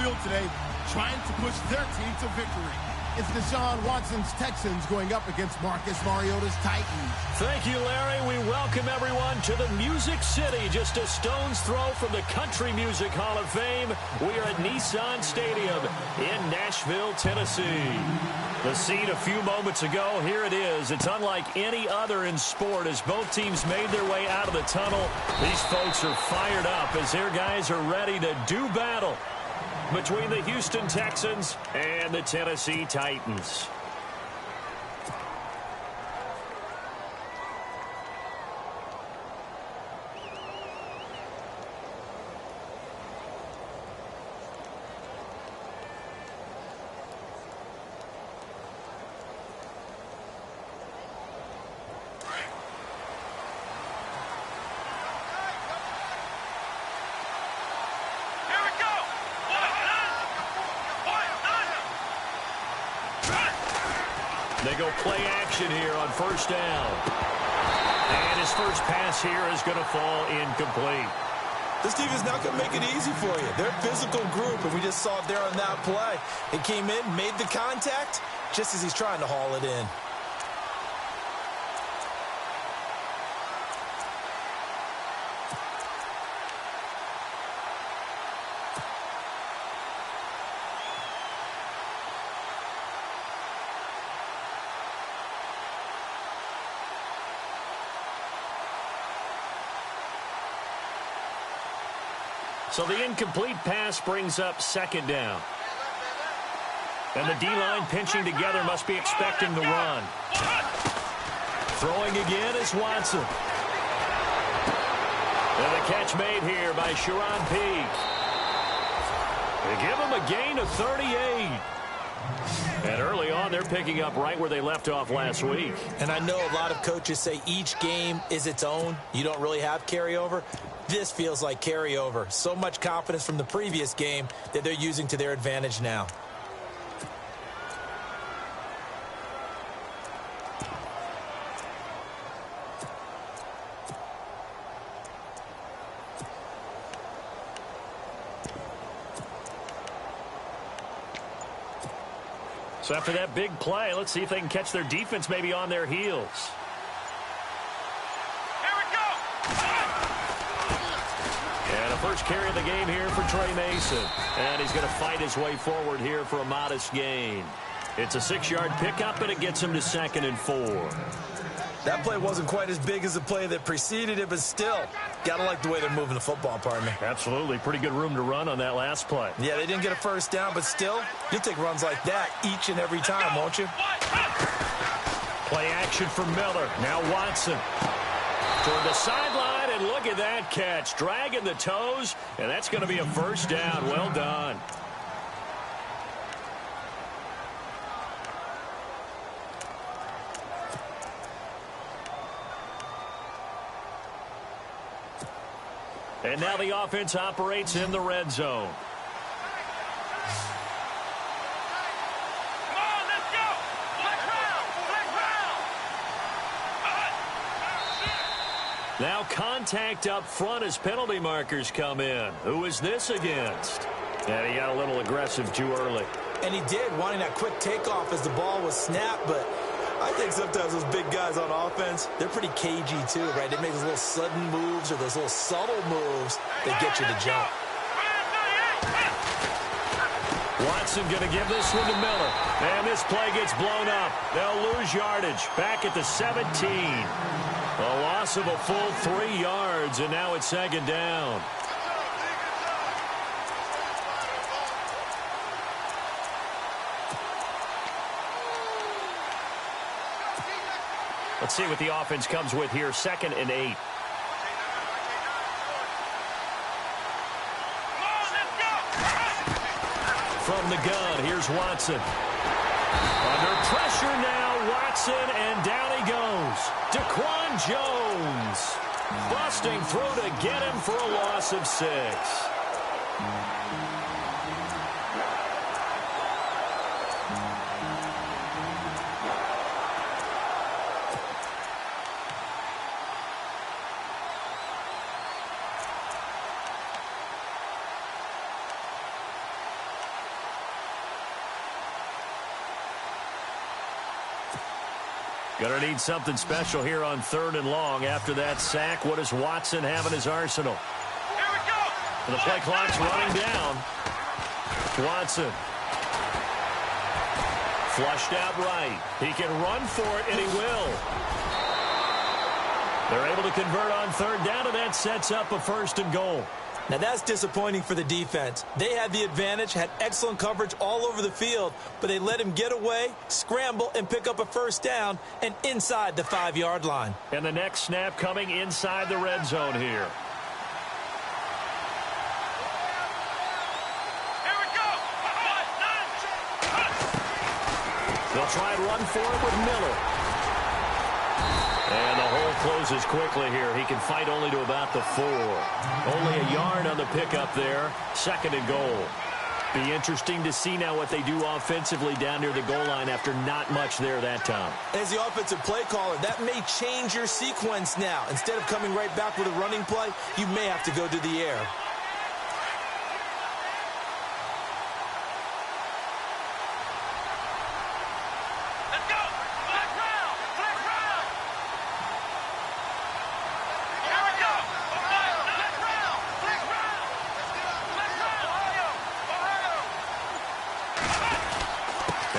field today, trying to push their team to victory. It's Deshaun Watson's Texans going up against Marcus Mariota's Titans. Thank you, Larry. We welcome everyone to the Music City, just a stone's throw from the Country Music Hall of Fame. We are at Nissan Stadium in Nashville, Tennessee. The scene a few moments ago, here it is. It's unlike any other in sport as both teams made their way out of the tunnel. These folks are fired up as their guys are ready to do battle between the Houston Texans and the Tennessee Titans. They go play action here on first down. And his first pass here is going to fall incomplete. This defense now can make it easy for you. They're a physical group, and we just saw it there on that play. It came in, made the contact, just as he's trying to haul it in. So the incomplete pass brings up second down. And the D-line pinching together must be expecting the run. Throwing again is Watson. And the catch made here by Sharon Peake. They give him a gain of 38. And early on, they're picking up right where they left off last week. And I know a lot of coaches say each game is its own. You don't really have carryover. This feels like carryover. So much confidence from the previous game that they're using to their advantage now. So after that big play, let's see if they can catch their defense maybe on their heels. Here we go! And a first carry of the game here for Trey Mason. And he's going to fight his way forward here for a modest gain. It's a 6-yard pickup, and it gets him to 2nd and 4. That play wasn't quite as big as the play that preceded it, but still, gotta like the way they're moving the football, partner. Absolutely. Pretty good room to run on that last play. Yeah, they didn't get a first down, but still, you'll take runs like that each and every time, won't you? Play action for Miller. Now Watson. Toward the sideline, and look at that catch. Dragging the toes, and that's going to be a first down. Well done. And now the offense operates in the red zone. Come on, let's go! Flex round! Flex round! Now contact up front as penalty markers come in. Who is this against? And he got a little aggressive too early. And he did, wanting that quick takeoff as the ball was snapped, but I think sometimes those big guys on offense, they're pretty cagey too, right? They make those little sudden moves or those little subtle moves that get you to jump. Watson going to give this one to Miller. And this play gets blown up. They'll lose yardage back at the 17. A loss of a full 3 yards, and now it's 2nd down. Let's see what the offense comes with here. 2nd and 8. From the gun, here's Watson. Under pressure now, Watson, and down he goes. Daquan Jones busting through to get him for a loss of 6. Going to need something special here on 3rd and long. After that sack, what does Watson have in his arsenal? Here we go. The play clock's running down. Watson. Flushed out right. He can run for it, and he will. They're able to convert on 3rd down, and that sets up a 1st and goal. Now, that's disappointing for the defense. They had the advantage, had excellent coverage all over the field, but they let him get away, scramble, and pick up a 1st down and inside the 5-yard line. And the next snap coming inside the red zone here. Here we go. They'll try and run for it with Miller. And the hole closes quickly here. He can fight only to about the 4. Only a yard on the pickup there. 2nd and goal. Be interesting to see now what they do offensively down near the goal line after not much there that time. As the offensive play caller, that may change your sequence now. Instead of coming right back with a running play, you may have to go to the air. Let's go. Flex round. Flex round. Here we go. Flex round. Flex round. Flex round. Ohio.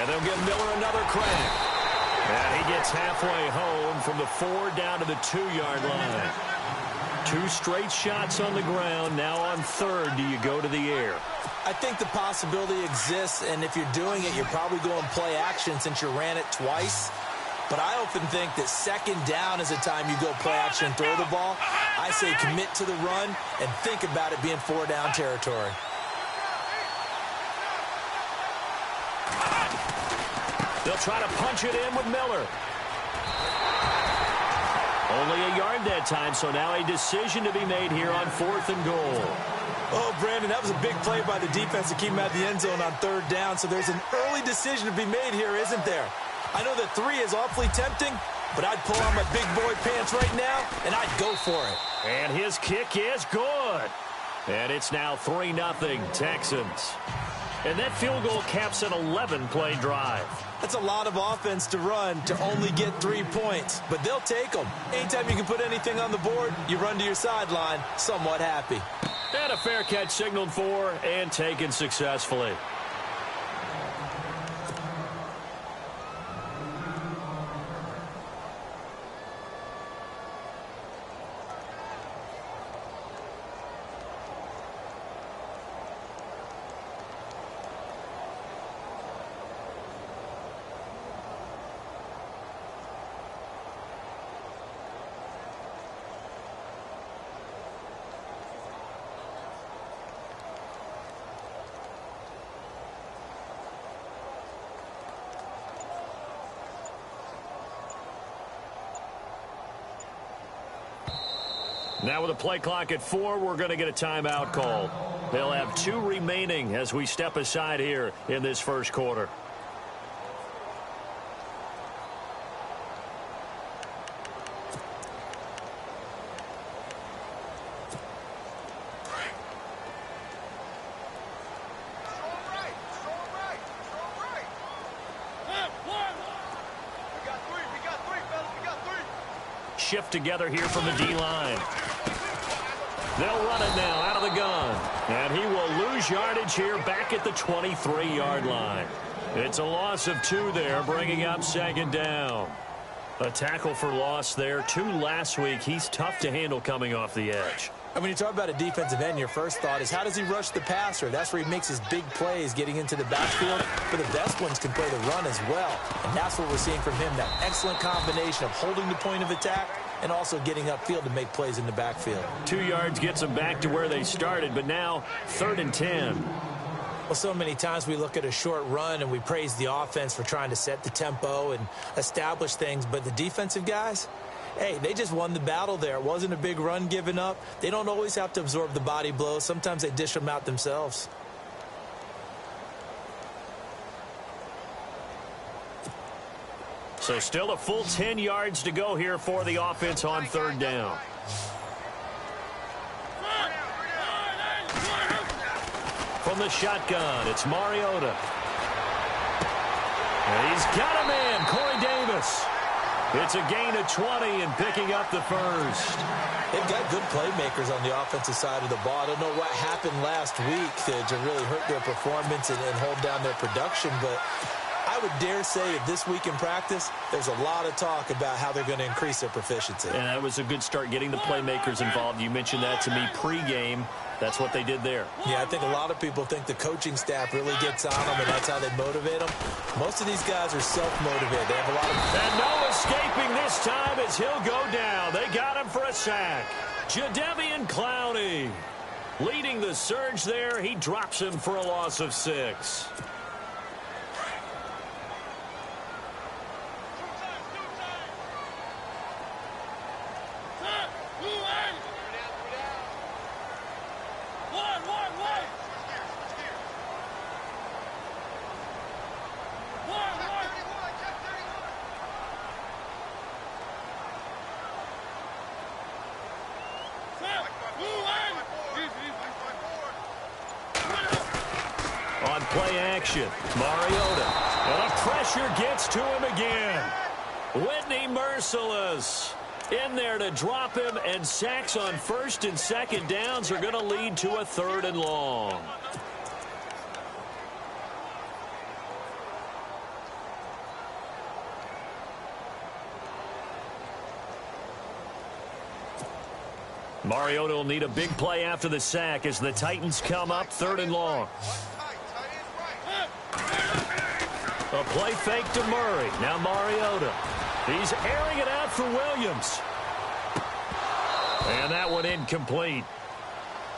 And they'll give Miller another crack. And he gets halfway home from the 4 down to the 2-yard line. 2 straight shots on the ground. Now on 3rd, do you go to the air? I think the possibility exists, and if you're doing it, you're probably going play action since you ran it twice. But I often think that 2nd down is the time you go play action and throw the ball. I say commit to the run and think about it being 4-down territory. They'll try to punch it in with Miller. Only a yard that time, so now a decision to be made here on 4th and goal. Oh, Brandon, that was a big play by the defense to keep him out of the end zone on 3rd down, so there's an early decision to be made here, isn't there? I know that 3 is awfully tempting, but I'd pull on my big boy pants right now, and I'd go for it. And his kick is good. And it's now 3-0 Texans. And that field goal caps an 11-play drive. That's a lot of offense to run to only get 3 points, but they'll take them. Anytime you can put anything on the board, you run to your sideline somewhat happy. And a fair catch signaled for and taken successfully. Now with a play clock at 4, we're going to get a timeout call. They'll have 2 remaining as we step aside here in this first quarter. Shift together here from the D-line. They'll run it now out of the gun. And he will lose yardage here back at the 23-yard line. It's a loss of 2 there, bringing up 2nd down. A tackle for loss there. 2 last week. He's tough to handle coming off the edge. And when you talk about a defensive end, your first thought is how does he rush the passer? That's where he makes his big plays getting into the backfield. But the best ones can play the run as well. And that's what we're seeing from him, that excellent combination of holding the point of attack and also getting upfield to make plays in the backfield. 2 yards gets them back to where they started, but now 3rd and 10. Well, so many times we look at a short run and we praise the offense for trying to set the tempo and establish things, but the defensive guys, hey, they just won the battle there. It wasn't a big run given up. They don't always have to absorb the body blows. Sometimes they dish them out themselves. So still a full 10 yards to go here for the offense on 3rd down. From the shotgun, it's Mariota. And he's got a man, Corey Davis. It's a gain of 20 and picking up the first. They've got good playmakers on the offensive side of the ball. I don't know what happened last week to really hurt their performance and hold down their production, but I would dare say that this week in practice, there's a lot of talk about how they're going to increase their proficiency. And that was a good start getting the playmakers involved. You mentioned that to me pregame. That's what they did there. Yeah, I think a lot of people think the coaching staff really gets on them, and that's how they motivate them. Most of these guys are self-motivated. They have a lot of... And no escaping this time as he'll go down. They got him for a sack. Jadeveon Clowney leading the surge there. He drops him for a loss of 6. On play action, Mariota. And the pressure gets to him again. Whitney merciless. In there to drop him, and sacks on first and second downs are going to lead to a 3rd and long. Mariota will need a big play after the sack as the Titans come up 3rd and long. A play fake to Murray. Now Mariota. He's airing it out for Williams. And that one incomplete.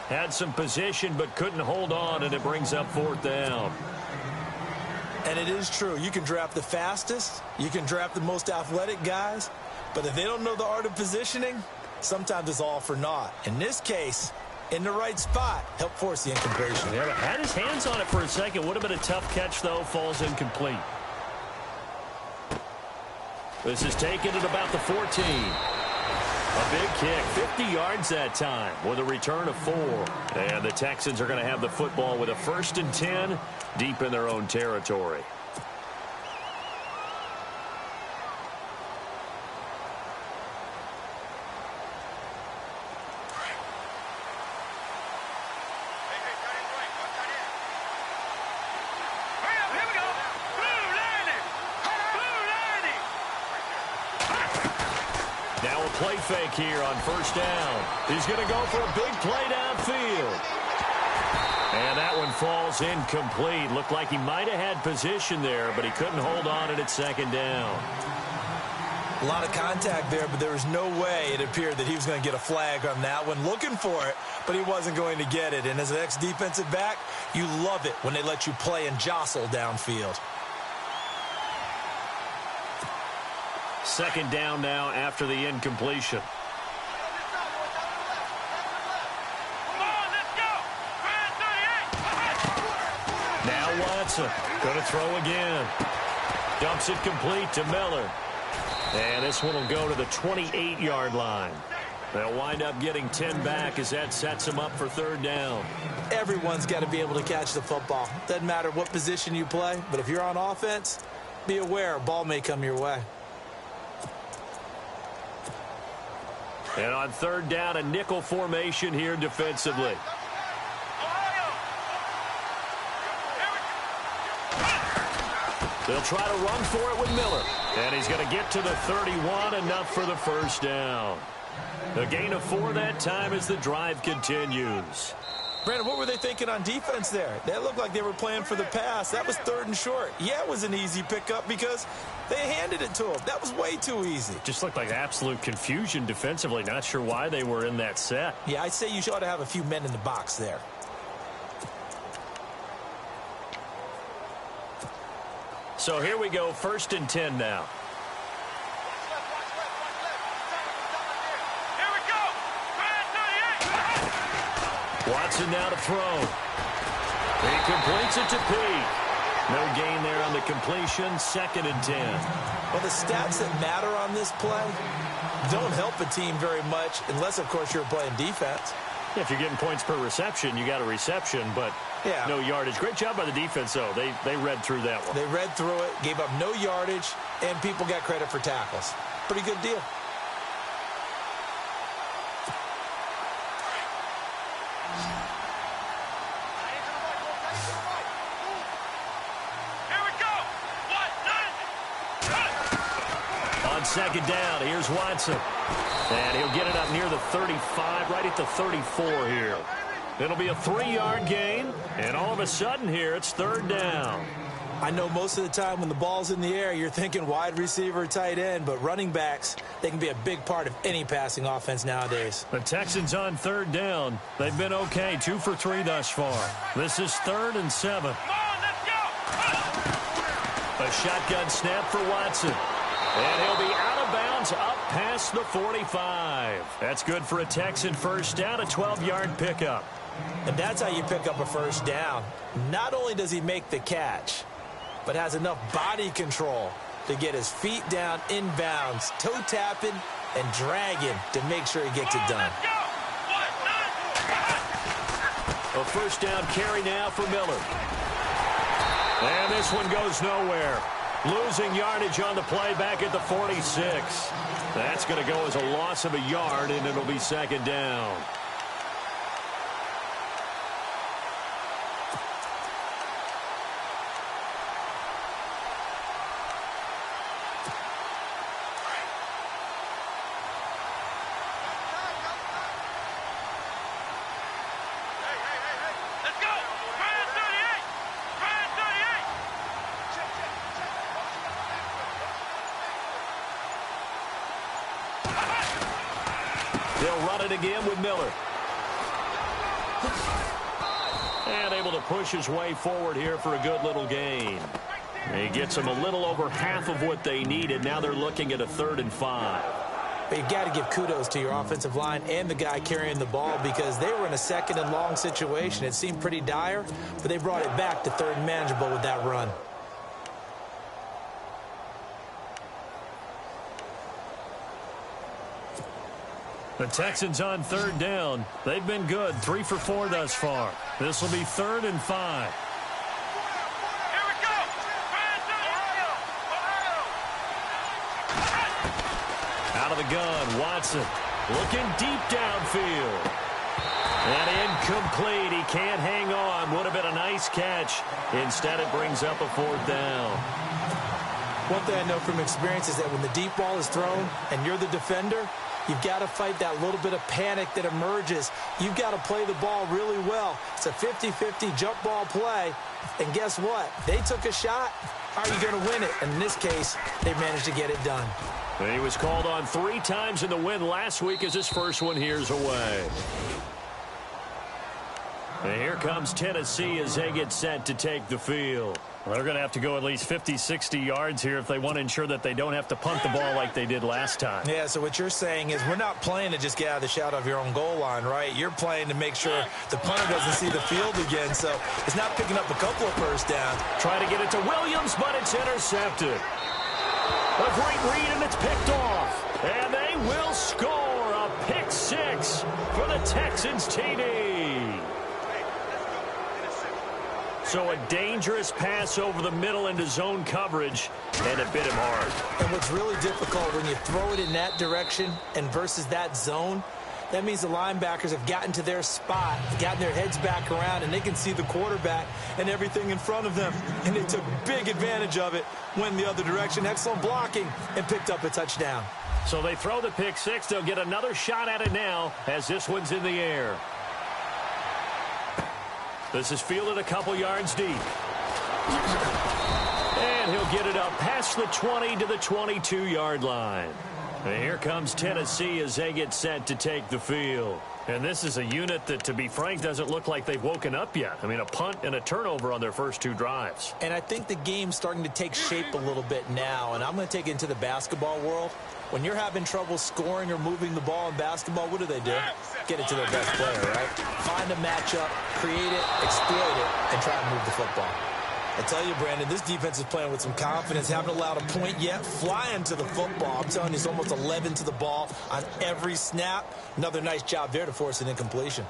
Had some position but couldn't hold on, and it brings up 4th down. And it is true. You can draft the fastest. You can draft the most athletic guys. But if they don't know the art of positioning, sometimes it's all for naught. In this case, in the right spot, help force the incompletion. Yeah, had his hands on it for a second. Would have been a tough catch, though. Falls incomplete. This is taken at about the 14. A big kick, 50 yards that time with a return of 4. And the Texans are going to have the football with a 1st and 10 deep in their own territory. Play fake here on 1st down. He's going to go for a big play downfield. And that one falls incomplete. Looked like he might have had position there, but he couldn't hold on it at 2nd down. A lot of contact there, but there was no way it appeared that he was going to get a flag on that one. Looking for it, but he wasn't going to get it. And as an ex-defensive back, you love it when they let you play and jostle downfield. 2nd down now after the incompletion. Now Watson going to throw again. Dumps it complete to Miller. And this one will go to the 28-yard line. They'll wind up getting 10 back as that sets them up for 3rd down. Everyone's got to be able to catch the football. Doesn't matter what position you play, but if you're on offense, be aware a ball may come your way. And on 3rd down, a nickel formation here defensively. They'll try to run for it with Miller. And he's going to get to the 31, enough for the 1st down. A gain of 4 that time as the drive continues. Brandon, what were they thinking on defense there? That looked like they were playing for the pass. That was 3rd and short. Yeah, it was an easy pickup because they handed it to him. That was way too easy. Just looked like absolute confusion defensively. Not sure why they were in that set. Yeah, I'd say you ought to have a few men in the box there. So here we go, 1st and 10 now. Watson now to throw. He completes it to Pete. No gain there on the completion. 2nd and 10. Well, the stats that matter on this play don't help a team very much unless, of course, you're playing defense. Yeah, if you're getting points per reception, you got a reception, but no yardage. Great job by the defense, though. They read through that one. They read through it, gave up no yardage, and people got credit for tackles. Pretty good deal. On second down, here's Watson. And he'll get it up near the 35, right at the 34 here. It'll be a 3-yard gain, and all of a sudden here, it's third down. I know most of the time when the ball's in the air, you're thinking wide receiver, tight end, but running backs, they can be a big part of any passing offense nowadays. The Texans on third down. They've been okay, 2 for 3 thus far. This is 3rd and 7. A shotgun snap for Watson. And he'll be out of bounds up past the 45. That's good for a Texan first down, a 12-yard pickup. And that's how you pick up a first down. Not only does he make the catch, but has enough body control to get his feet down inbounds, toe tapping and dragging to make sure he gets it done. A first down carry now for Miller. And this one goes nowhere. Losing yardage on the play back at the 46. That's going to go as a loss of a yard, and it'll be second down. They'll run it again with Miller. And able to push his way forward here for a good little gain. He gets them a little over half of what they needed. Now they're looking at a 3rd and 5. But you've got to give kudos to your offensive line and the guy carrying the ball because they were in a 2nd and long situation. It seemed pretty dire, but they brought it back to 3rd and manageable with that run. The Texans on third down. They've been good, 3 for 4 thus far. This will be 3rd and 5. Here we go. Out of the gun, Watson looking deep downfield. And incomplete. He can't hang on. Would have been a nice catch. Instead, it brings up a 4th down. One thing I know from experience is that when the deep ball is thrown and you're the defender, you've got to fight that little bit of panic that emerges. You've got to play the ball really well. It's a 50-50 jump ball play. And guess what? They took a shot. How are you going to win it? And in this case, they managed to get it done. He was called on 3 times in the win last week as his first one here's away. And here comes Tennessee as they get set to take the field. Well, they're going to have to go at least 50, 60 yards here if they want to ensure that they don't have to punt the ball like they did last time. Yeah, so what you're saying is we're not playing to just get out of the shot of your own goal line, right? You're playing to make sure the punter doesn't see the field again, so it's not picking up a couple of first downs. Try to get it to Williams, but it's intercepted. A great read, and it's picked off. And they will score a pick 6 for the Texans TD. So a dangerous pass over the middle into zone coverage, and it bit him hard. And what's really difficult when you throw it in that direction and versus that zone, that means the linebackers have gotten to their spot, gotten their heads back around, and they can see the quarterback and everything in front of them. And they took big advantage of it, went the other direction, excellent blocking, and picked up a touchdown. So they throw the pick 6. They'll get another shot at it now as this one's in the air. This is fielded a couple yards deep. And he'll get it up past the 20 to the 22-yard line. And here comes Tennessee as they get set to take the field. And this is a unit that, to be frank, doesn't look like they've woken up yet. I mean, a punt and a turnover on their first 2 drives. And I think the game's starting to take shape a little bit now, and I'm going to take it into the basketball world. When you're having trouble scoring or moving the ball in basketball, what do? Get it to their best player, right? Find a matchup, create it, exploit it, and try to move the football. I tell you, Brandon, this defense is playing with some confidence. Haven't allowed a point yet. Flying to the football. I'm telling you, it's almost 11 to the ball on every snap. Another nice job there to force an incompletion.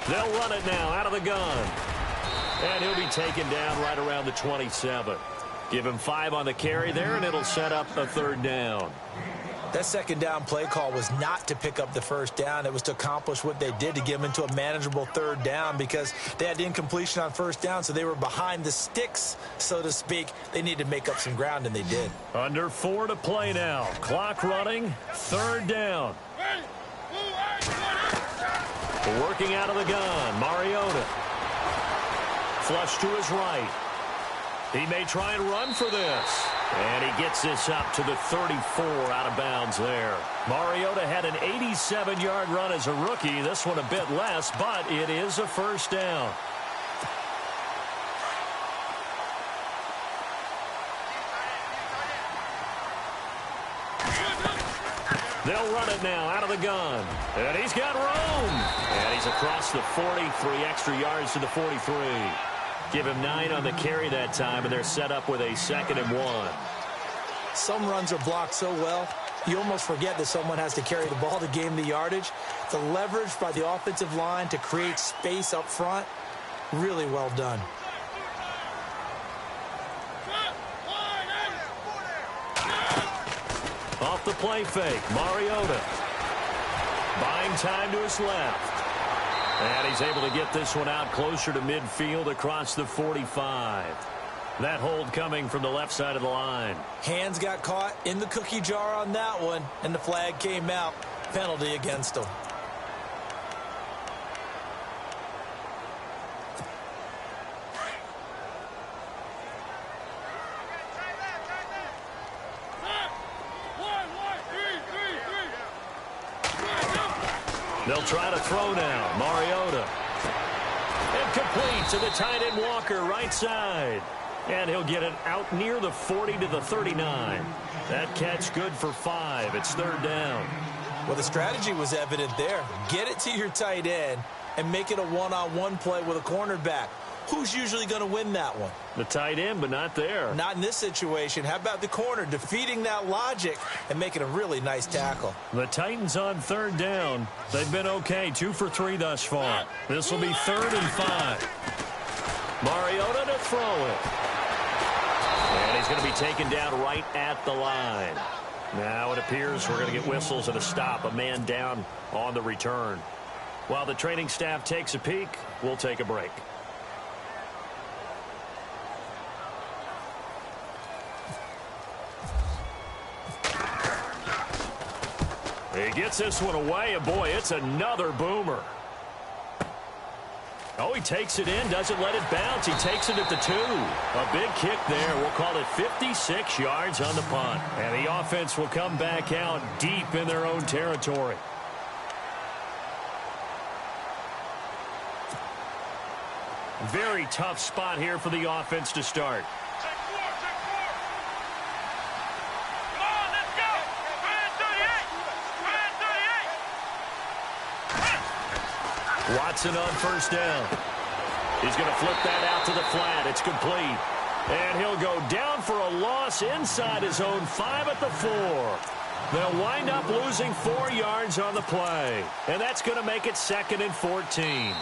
They'll run it now out of the gun. And he'll be taken down right around the 27. Give him 5 on the carry there, and it'll set up a 3rd down. That 2nd down play call was not to pick up the 1st down. It was to accomplish what they did, to get them into a manageable 3rd down, because they had incompletion on 1st down, so they were behind the sticks, so to speak. They needed to make up some ground, and they did. Under 4 to play now. Clock running. 3rd down. Working out of the gun. Mariota. Flush to his right. He may try and run for this. And he gets this up to the 34 out of bounds there. Mariota had an 87-yard run as a rookie. This one a bit less, but it is a 1st down. They'll run it now out of the gun. And he's got room. And he's across the 40, 3 extra yards to the 43. Give him 9 on the carry that time, and they're set up with a 2nd and 1. Some runs are blocked so well, you almost forget that someone has to carry the ball to gain the yardage. The leverage by the offensive line to create space up front, really well done. Off the play fake, Mariota. Buying time to his left. And he's able to get this one out closer to midfield across the 45. That hold coming from the left side of the line. Hands got caught in the cookie jar on that one, and the flag came out. Penalty against him. They'll try to throw now. Mariota. Incomplete to the tight end Walker, right side. And he'll get it out near the 40 to the 39. That catch good for 5. It's 3rd down. Well, the strategy was evident there. Get it to your tight end and make it a one-on-one play with a cornerback. Who's usually going to win that one? The tight end, but not there. Not in this situation. How about the corner defeating that logic and making a really nice tackle? The Titans on 3rd down. They've been okay, 2 for 3 thus far. This will be 3rd and 5. Mariota to throw it. And he's going to be taken down right at the line. Now it appears we're going to get whistles and a stop. A man down on the return. While the training staff takes a peek, we'll take a break. He gets this one away, and boy, it's another boomer. Oh, he takes it in, doesn't let it bounce. He takes it at the 2. A big kick there. We'll call it 56 yards on the punt. And the offense will come back out deep in their own territory. Very tough spot here for the offense to start. Watson on 1st down. He's going to flip that out to the flat. It's complete. And he'll go down for a loss inside his own 5 at the 4. They'll wind up losing 4 yards on the play. And that's going to make it 2nd and 14.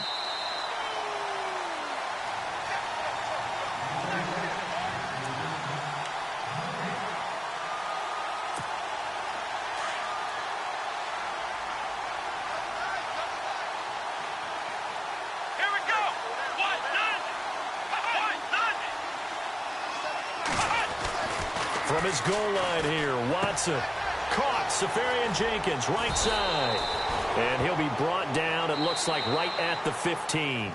From his goal line here, Watson caught. Safarian Jenkins, right side. And he'll be brought down, it looks like, right at the 15.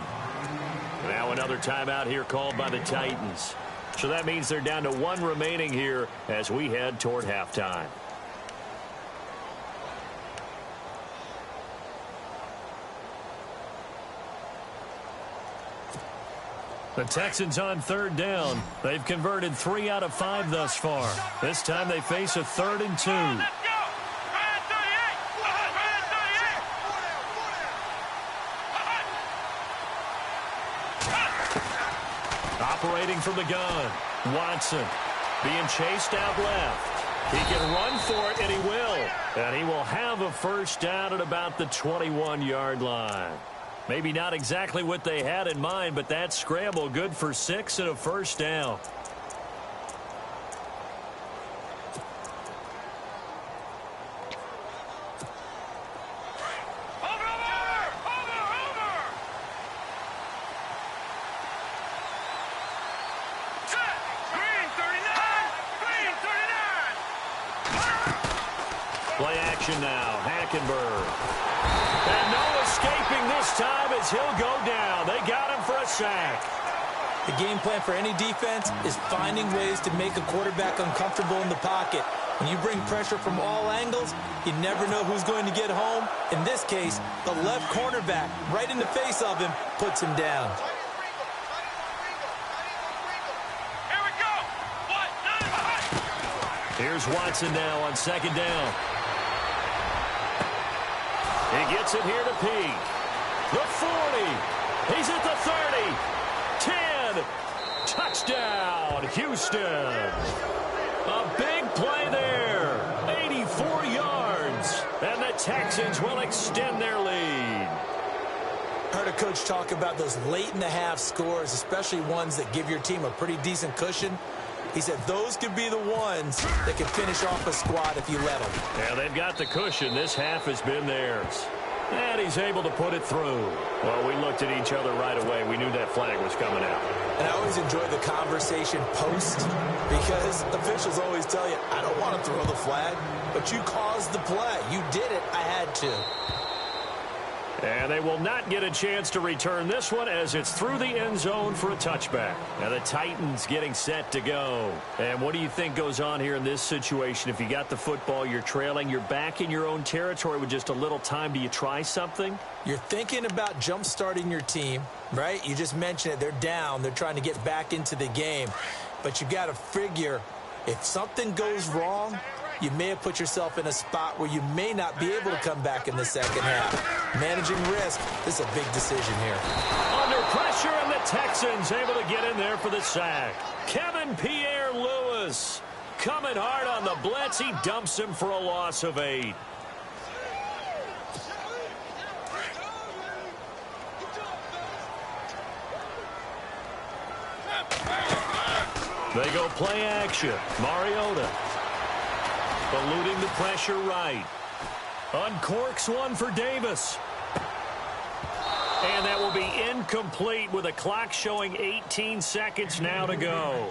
Now another timeout here called by the Titans. So that means they're down to 1 remaining here as we head toward halftime. The Texans on 3rd down. They've converted 3 out of 5 thus far. This time they face a 3rd and 2. Operating from the gun. Watson being chased out left. He can run for it, and he will. And he will have a 1st down at about the 21-yard line. Maybe not exactly what they had in mind, but that scramble good for 6 and a first down. Play action now, Hackenberg. And no escaping this time as he'll go down. They got him for a sack. The game plan for any defense is finding ways to make a quarterback uncomfortable in the pocket. When you bring pressure from all angles, you never know who's going to get home. In this case, the left cornerback, right in the face of him, puts him down. Here we go. Here's Watson now on second down. He gets it here to Peak. The 40. He's at the 30. 10. Touchdown, Houston. A big play there. 84 yards. And the Texans will extend their lead. Heard a coach talk about those late-in-the-half scores, especially ones that give your team a pretty decent cushion. He said those could be the ones that can finish off a squad if you let them. Yeah, they've got the cushion. This half has been theirs. And he's able to put it through. Well, we looked at each other right away. We knew that flag was coming out. And I always enjoy the conversation post because officials always tell you, I don't want to throw the flag, but you caused the play. You did it. I had to. And they will not get a chance to return this one as it's through the end zone for a touchback. Now the Titans getting set to go. And what do you think goes on here in this situation? If you got the football, you're trailing, you're back in your own territory with just a little time. Do you try something? You're thinking about jump-starting your team, right? You just mentioned it. They're down. They're trying to get back into the game. But you got to figure if something goes wrong, you may have put yourself in a spot where you may not be able to come back in the second half. Managing risk, this is a big decision here. Under pressure, and the Texans able to get in there for the sack. Kevin Pierre-Louis coming hard on the blitz. He dumps him for a loss of 8. They go play action. Mariota eluding the pressure right. Uncorks one for Davis. And that will be incomplete with a clock showing 18 seconds now to go.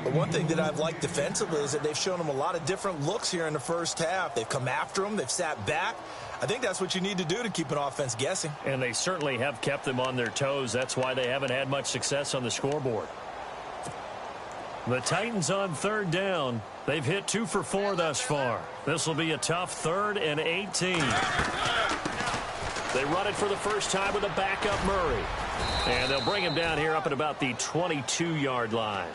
But one thing that I've liked defensively is that they've shown them a lot of different looks here in the first half. They've come after them. They've sat back. I think that's what you need to do to keep an offense guessing. And they certainly have kept them on their toes. That's why they haven't had much success on the scoreboard. The Titans on third down. They've hit 2 for 4 thus far. This will be a tough 3rd and 18. They run it for the first time with a backup Murray. And they'll bring him down here up at about the 22-yard line.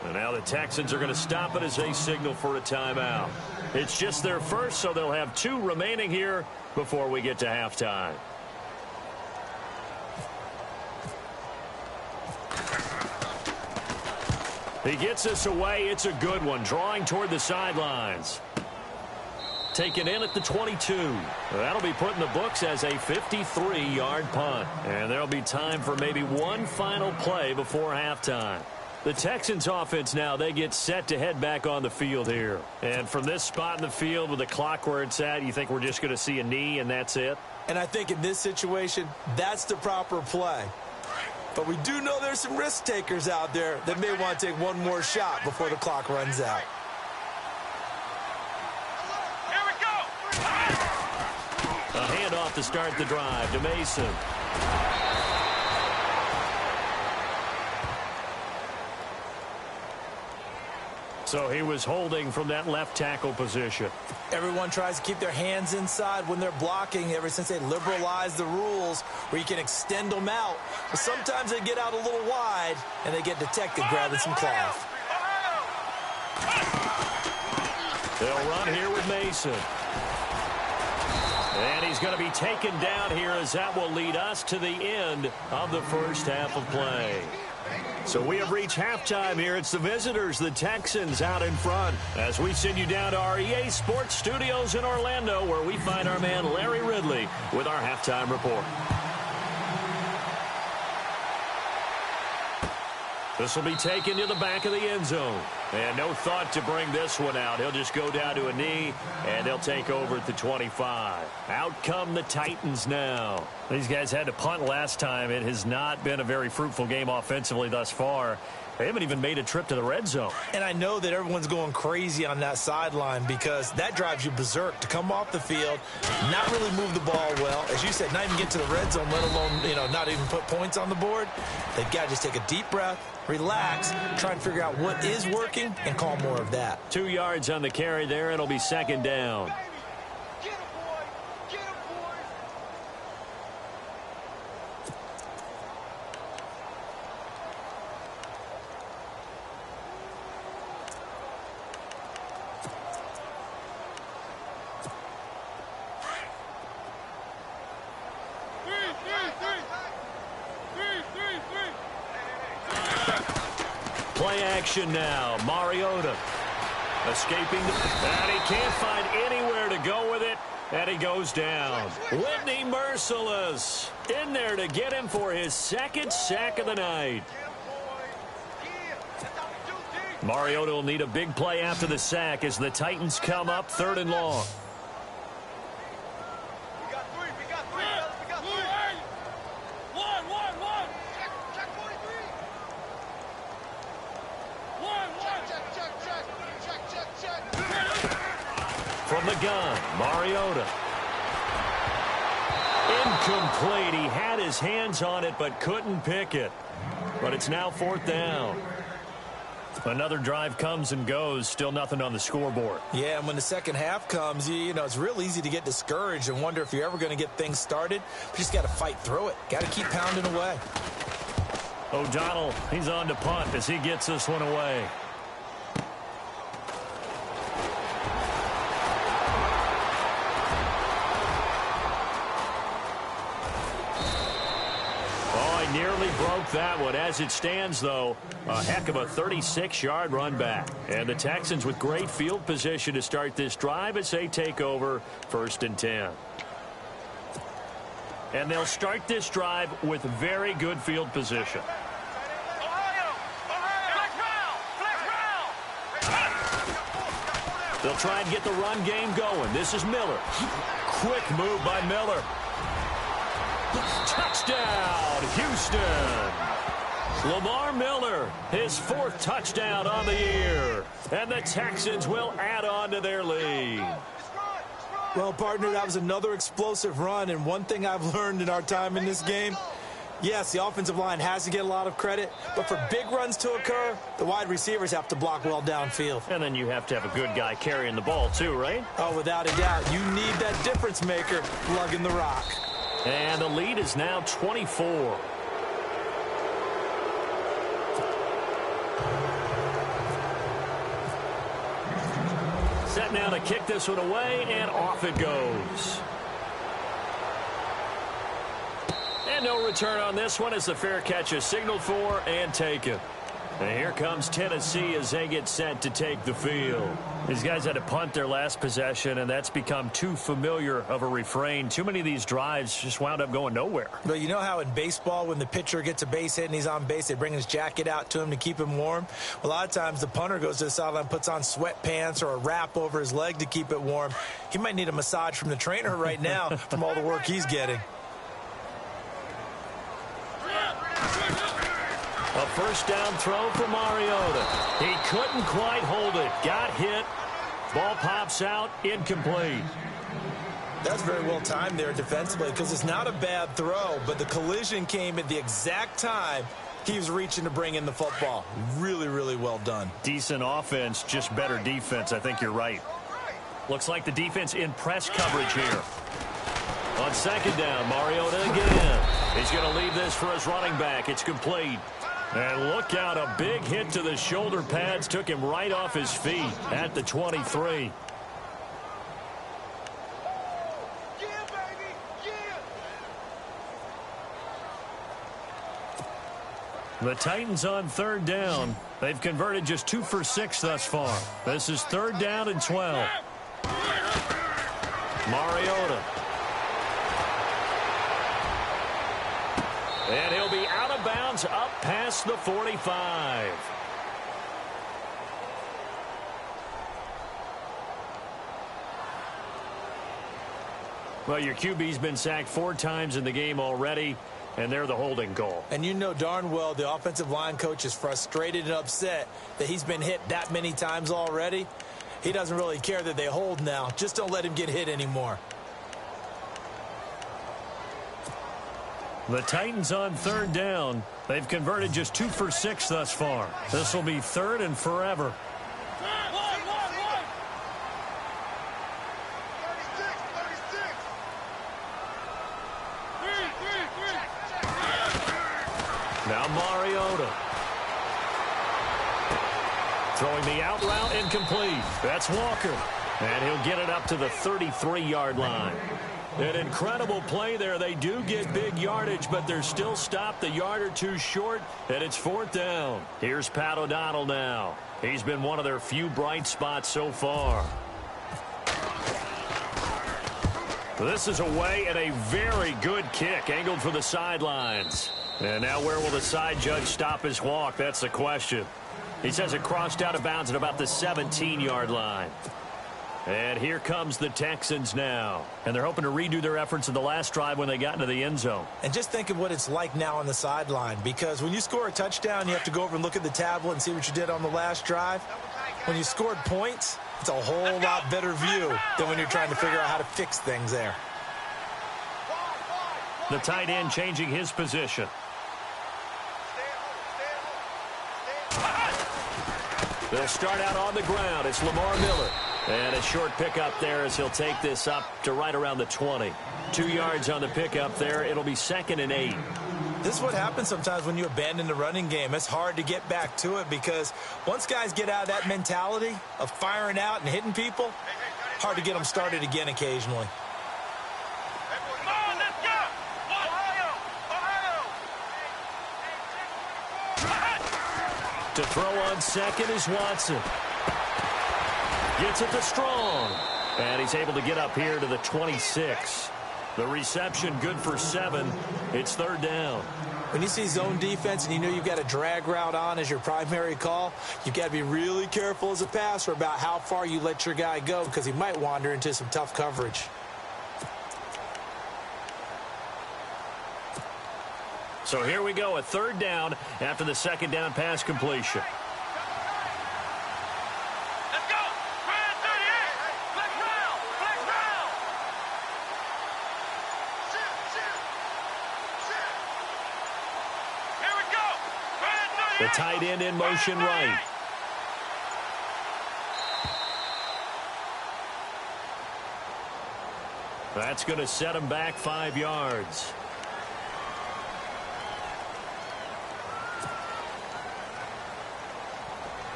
And now the Texans are going to stop it as they signal for a timeout. It's just their first, so they'll have 2 remaining here before we get to halftime. He gets us away. It's a good one. Drawing toward the sidelines. Taken in at the 22. That'll be put in the books as a 53-yard punt. And there'll be time for maybe one final play before halftime. The Texans offense now, they get set to head back on the field here. And from this spot in the field with the clock where it's at, you think we're just going to see a knee and that's it? And I think in this situation, that's the proper play. But we do know there's some risk takers out there that may want to take one more shot before the clock runs out. Here we go. A handoff to start the drive to Mason. So he was holding from that left tackle position. Everyone tries to keep their hands inside when they're blocking ever since they liberalized the rules where you can extend them out. But sometimes they get out a little wide and they get detected grabbing some cloth. They'll run here with Mason. And he's going to be taken down here as that will lead us to the end of the first half of play. So we have reached halftime here. It's the visitors, the Texans, out in front. As we send you down to our EA Sports Studios in Orlando, where we find our man Larry Ridley with our halftime report. This will be taken to the back of the end zone. And no thought to bring this one out. He'll just go down to a knee, and they'll take over at the 25. Out come the Titans now. These guys had to punt last time. It has not been a very fruitful game offensively thus far. They haven't even made a trip to the red zone. And I know that everyone's going crazy on that sideline because that drives you berserk to come off the field, not really move the ball well. As you said, not even get to the red zone, let alone, not even put points on the board. They've got to just take a deep breath, relax, try and figure out what is working, and call more of that. 2 yards on the carry there. It'll be second down. Play action now. Mariota escaping, and he can't find anywhere to go with it, and he goes down. Whitney Merciless in there to get him for his second sack of the night. Mariota will need a big play after the sack as the Titans come up 3rd and long. From the gun, Mariota. Incomplete. He had his hands on it but couldn't pick it. But it's now 4th down. Another drive comes and goes. Still nothing on the scoreboard. Yeah, and when the second half comes, it's real easy to get discouraged and wonder if you're ever going to get things started. You just got to fight through it. Got to keep pounding away. O'Donnell, he's on to punt as he gets this one away. Nearly broke that one. As it stands, though, a heck of a 36-yard run back. And the Texans with great field position to start this drive as they take over 1st and 10. And they'll start this drive with very good field position. They'll try and get the run game going. This is Miller. Quick move by Miller. Touchdown, Houston. Lamar Miller, his 4th touchdown on the year. And the Texans will add on to their lead. Well, partner, that was another explosive run. And one thing I've learned in our time in this game, yes, the offensive line has to get a lot of credit. But for big runs to occur, the wide receivers have to block well downfield. And then you have to have a good guy carrying the ball, too, right? Oh, without a doubt. You need that difference maker lugging the rock. And the lead is now 24. Set now to kick this one away, and off it goes. And no return on this one as the fair catch is signaled for and taken. And here comes Tennessee as they get set to take the field. These guys had to punt their last possession, and that's become too familiar of a refrain. Too many of these drives just wound up going nowhere. But you know how in baseball, when the pitcher gets a base hit and he's on base, they bring his jacket out to him to keep him warm? A lot of times the punter goes to the sideline, puts on sweatpants or a wrap over his leg to keep it warm. He might need a massage from the trainer right now from all the work he's getting. A 1st down throw for Mariota. He couldn't quite hold it. Got hit. Ball pops out. Incomplete. That's very well timed there defensively because it's not a bad throw, but the collision came at the exact time he was reaching to bring in the football. Really, really well done. Decent offense, just better defense. I think you're right. Looks like the defense in press coverage here. On 2nd down, Mariota again. He's going to leave this for his running back. It's complete. And look out, a big hit to the shoulder pads took him right off his feet at the 23. The Titans on 3rd down. They've converted just 2 for 6 thus far. This is 3rd down and 12. Mariota. And he'll be out of of bounds up past the 45. Well, your QB's been sacked 4 times in the game already, and they're the holding goal. And you know darn well the offensive line coach is frustrated and upset that he's been hit that many times already. He doesn't really care that they hold now. Just don't let him get hit anymore. The Titans on 3rd down. They've converted just 2 for 6 thus far. This will be 3rd and forever. Now Mariota. Throwing the out route incomplete. That's Walker. And he'll get it up to the 33-yard line. An incredible play there. They do get big yardage, but they're still stopped a yard or two short, and it's 4th down. Here's Pat O'Donnell now. He's been one of their few bright spots so far. This is away and a very good kick, angled for the sidelines. And now where will the side judge stop his walk? That's the question. He says it crossed out of bounds at about the 17-yard line. And here comes the Texans now. And they're hoping to redo their efforts in the last drive when they got into the end zone. And just think of what it's like now on the sideline, because when you score a touchdown, you have to go over and look at the tablet and see what you did on the last drive. When you scored points, it's a whole lot better view than when you're trying to figure out how to fix things there. The tight end changing his position. They'll start out on the ground. It's Lamar Miller. And a short pickup there as he'll take this up to right around the 20. 2 yards on the pickup there. It'll be 2nd and 8. This is what happens sometimes when you abandon the running game. It's hard to get back to it because once guys get out of that mentality of firing out and hitting people, hard to get them started again occasionally. Come on, let's go! Ohio! To throw on second is Watson. Gets it to Strong. And he's able to get up here to the 26. The reception good for 7. It's 3rd down. When you see zone defense and you know you've got a drag route on as your primary call, you've got to be really careful as a passer about how far you let your guy go because he might wander into some tough coverage. So here we go, a 3rd down after the 2nd down pass completion. The tight end in motion right. That's going to set him back 5 yards.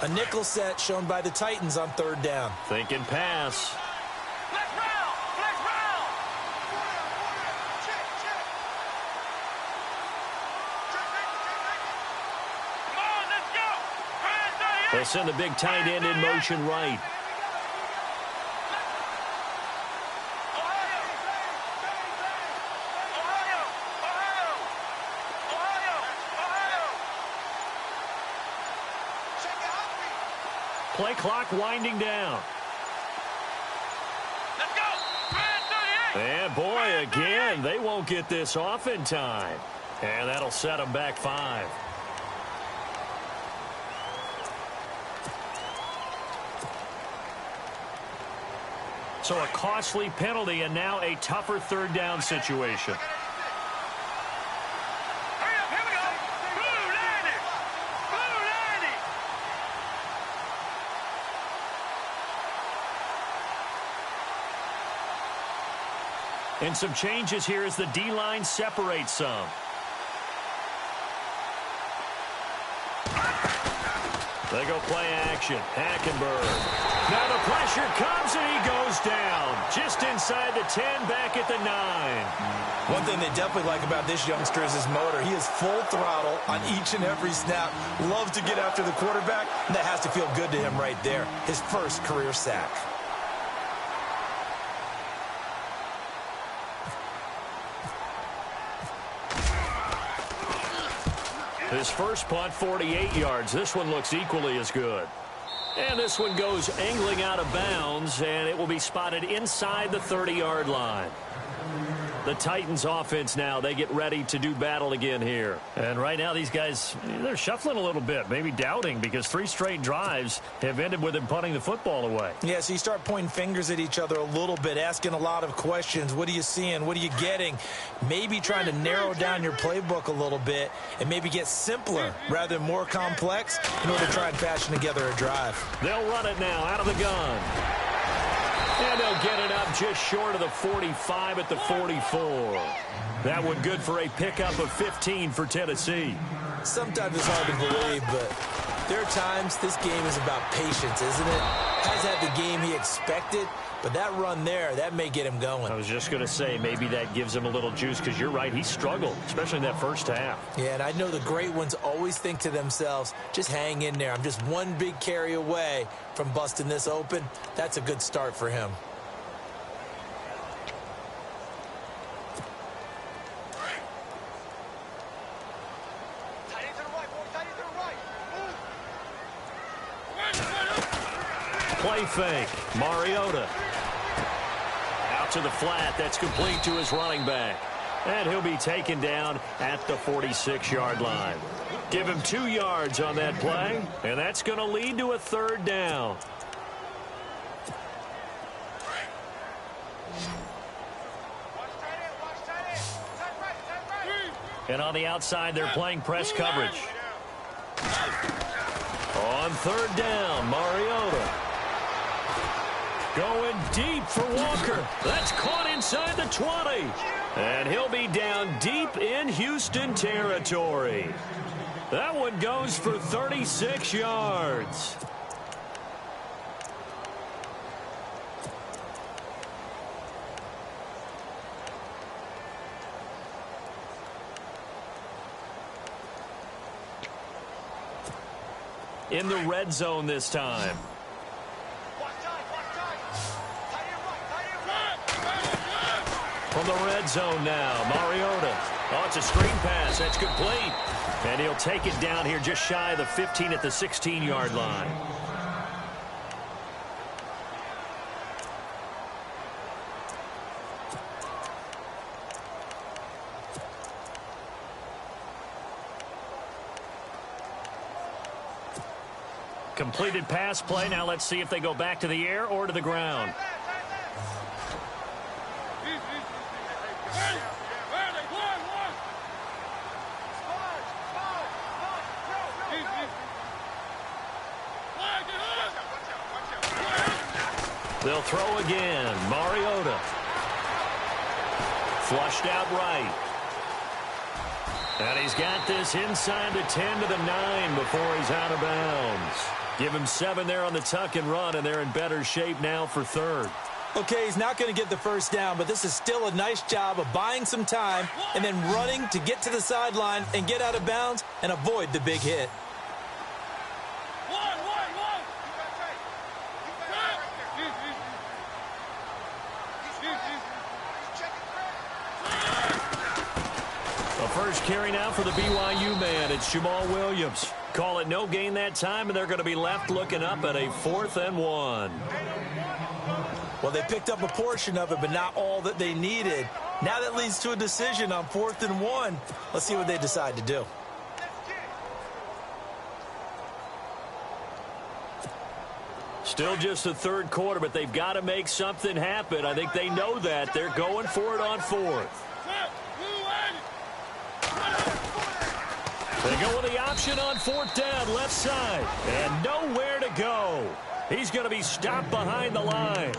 A nickel set shown by the Titans on 3rd down. Thinking pass. They'll send the big tight end in motion right. Play clock winding down. Let's go! And boy, again, they won't get this off in time. And that'll set them back 5. So a costly penalty and now a tougher 3rd down situation. Hurry up, here we go! Blue 90! Blue 90! And some changes here as the D-line separates some. They go play action. Hackenberg. Now the pressure comes and he goes down. Just inside the 10, back at the 9. One thing they definitely like about this youngster is his motor. He is full throttle on each and every snap. Loves to get after the quarterback, and that has to feel good to him right there. His first career sack. His first punt, 48 yards. This one looks equally as good. And this one goes angling out of bounds, and it will be spotted inside the 30-yard line. The Titans offense now, they get ready to do battle again here. And right now these guys, they're shuffling a little bit, maybe doubting, because 3 straight drives have ended with them punting the football away. Yeah, so you start pointing fingers at each other a little bit, asking a lot of questions. What are you seeing? What are you getting? Maybe trying to narrow down your playbook a little bit and maybe get simpler rather than more complex in order to try and fashion together a drive. They'll run it now out of the gun. And they'll get it up just short of the 45 at the 44. That one good for a pickup of 15 for Tennessee. Sometimes it's hard to believe, but there are times this game is about patience, isn't it? Has had the game he expected, but that run there, that may get him going. I was just going to say, maybe that gives him a little juice, because you're right, he struggled, especially in that first half. Yeah, and I know the great ones always think to themselves, just hang in there. I'm just one big carry away from busting this open. That's a good start for him. Play fake. Mariota. Out to the flat. That's complete to his running back. And he'll be taken down at the 46-yard line. Give him 2 yards on that play, and that's going to lead to a 3rd down. And on the outside, they're playing press coverage. On 3rd down, Mariota. Going deep for Walker. That's caught inside the 20. And he'll be down deep in Houston territory. That one goes for 36 yards. In the red zone this time. From the red zone now, Mariota. Oh, it's a screen pass. That's complete. And he'll take it down here just shy of the 15 at the 16-yard line. Completed pass play. Now let's see if they go back to the air or to the ground. They'll throw again. Mariota. Flushed out right. And he's got this inside the 10 to the 9 before he's out of bounds. Give him 7 there on the tuck and run, and they're in better shape now for 3rd. Okay, he's not going to get the first down, but this is still a nice job of buying some time and then running to get to the sideline and get out of bounds and avoid the big hit. The first carry now for the BYU man. It's Jamal Williams. Call it no gain that time, and they're going to be left looking up at a 4th and 1. Well, they picked up a portion of it, but not all that they needed. Now that leads to a decision on 4th and 1. Let's see what they decide to do. Still just the 3rd quarter, but they've got to make something happen. I think they know that. They're going for it on 4th. They go with the option on 4th down, left side, and nowhere to go. He's going to be stopped behind the line.